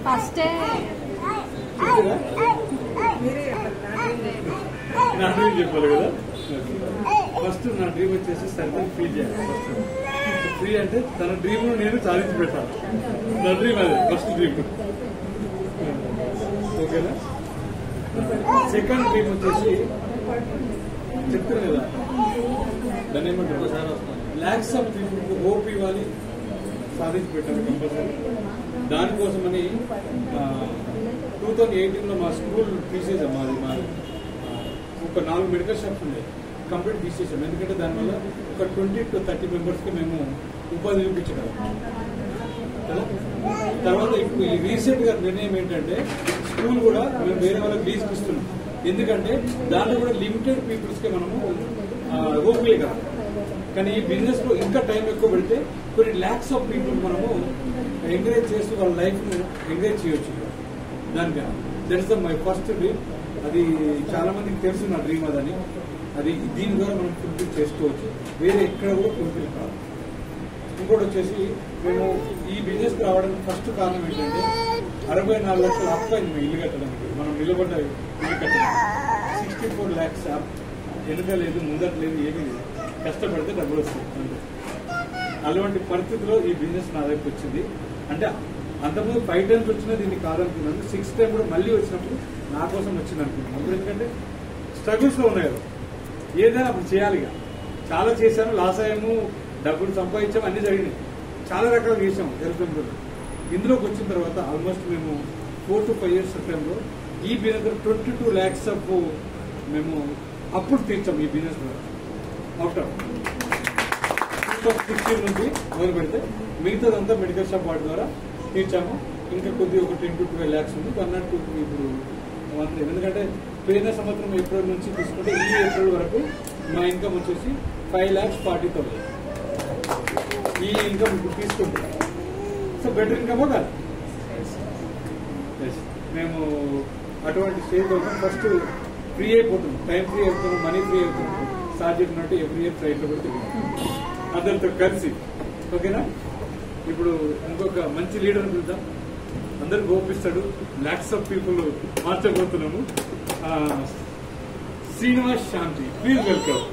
First నా dream చెప్పాలి కదా. ఫస్ట్ నా డ్రీమ్ వచ్చేసి సర్కిల్ ఫ్రీ చేయాలి. ఫస్ట్ ఫ్రీ అంటే తన డ్రీమ్ నేను సాధించి పెట్టాలి. నా డ్రీమ్ అదే ఫస్ట్ డ్రీమ్. ఓకేనా. సెకండ్ డ్రీమ్ వచ్చేసి చెప్తారు కదా, దాన్ని ఏమంటారు, ల్యాక్స్ ఆఫ్ పీపుల్ హోప్ ఇవ్వాలి, సాధించి పెట్టాలి కంపల్సరీ. దానికోసమని 2018లో మా స్కూల్ తీసేసాం. మాది ఒక 4 మెడికల్ షాప్స్ ఉన్నాయి, కంప్లీట్ తీసేసాం. ఎందుకంటే దానివల్ల ఒక 20 to 30 మెంబర్స్కి మేము ఉపాధి చూపించగలం కదా. తర్వాత ఇప్పుడు రీసెంట్ గా నిర్ణయం ఏంటంటే స్కూల్ కూడా మేము వేరే వాళ్ళకి లీజ్కి ఇస్తున్నాం. ఎందుకంటే దాంట్లో కూడా లిమిటెడ్ పీపుల్స్కి మనము ఓపిక కదా. కానీ ఈ బిజినెస్ లో ఇంకా టైం ఎక్కువ పెడితే కొన్ని ల్యాక్స్ ఆఫ్ పీపుల్ మనము ఎంకరేజ్ చేస్తూ వాళ్ళ లైఫ్ ను ఎంకరేజ్ చేయొచ్చు. దానికి that is my first dream. అది చాలా మందికి తెలుసు నా డ్రీమ్ అదని. అది దీని ద్వారా మనం ఫుల్ఫిల్ చేసుకోవచ్చు, వేరే ఎక్కడ కూడా ఫుల్ఫిల్ కాదు. ఇంకోటి వచ్చేసి మేము ఈ బిజినెస్ రావడానికి ఫస్ట్ కారణం ఏంటంటే 64 లక్షల అప్పు అయింది మేము ఇల్లు కట్టడానికి. మనం నిలబడ్డ ఇల్లు కట్టడానికి 64 lakhs వెనుక లేదు, ముందట లేదు, ఏమీ లేదు. కష్టపడితే డబ్బులు వస్తాయి. అలాంటి పరిస్థితిలో ఈ బిజినెస్ నా దగ్గరికి వచ్చింది. అంటే అంతకుముందు 5 times వచ్చినా దీన్ని కాదనుకున్నాను. 6th time కూడా మళ్ళీ వచ్చినప్పుడు నా కోసం వచ్చింది అనుకున్నాను. అప్పుడు ఎందుకంటే స్ట్రగుల్స్ లో ఉన్నాయి కదా, ఏదైనా అప్పుడు చేయాలి. చాలా చేశాను, లాస్ అయ్యాము, డబ్బులు సంపాదించాము, అన్ని జరిగినాయి, చాలా రకాలు చేసాము హెల్త్ ఇంప్రూవ్. ఇందులోకి వచ్చిన తర్వాత ఆల్మోస్ట్ మేము 4 to 5 years టైంలో ఈ బిజినెస్ 22 lakhs ఆఫ్ మేము అప్పుడు తీర్చాము. ఈ బిజినెస్ ద్వారా ఆఫ్టర్ 2016 నుంచి మొదలు పెడితే మిగతాదంతా మెడికల్ షాప్ వాటి ద్వారా తీర్చాము. ఇంకా కొద్దిగా ఒక 10 to 12 lakhs ఉంది. అన్నట్టు ఇప్పుడు ఎందుకంటే పోయిన సంవత్సరం ఏప్రిల్ నుంచి తీసుకుంటే ఈ ఏప్రిల్ వరకు మా ఇన్కమ్ వచ్చేసి 5,40,000. ఈ ఇన్కమ్ ఇప్పుడు తీసుకుంటాం. సో బెటర్ ఇన్కమ్ కాదు. మేము అటువంటి స్టేజ్ లో ఫస్ట్ ఫ్రీ అయిపోతున్నాం, టైం ఫ్రీ అవుతున్నాం, మనీ ఫ్రీ అవుతున్నాం. స్టార్ట్ చెప్పినట్టు ఎవ్రీ ఇయర్ ఫ్లైట్ లో కూడా అందరితో కలిసి. ఓకేనా. ఇప్పుడు ఇంకొక మంచి లీడర్ పిలుద్దాం, అందరు గోపిస్తాడు, లాక్స్ ఆఫ్ పీపుల్ మార్చబోతున్నాము. Srinivas Shanti, please welcome.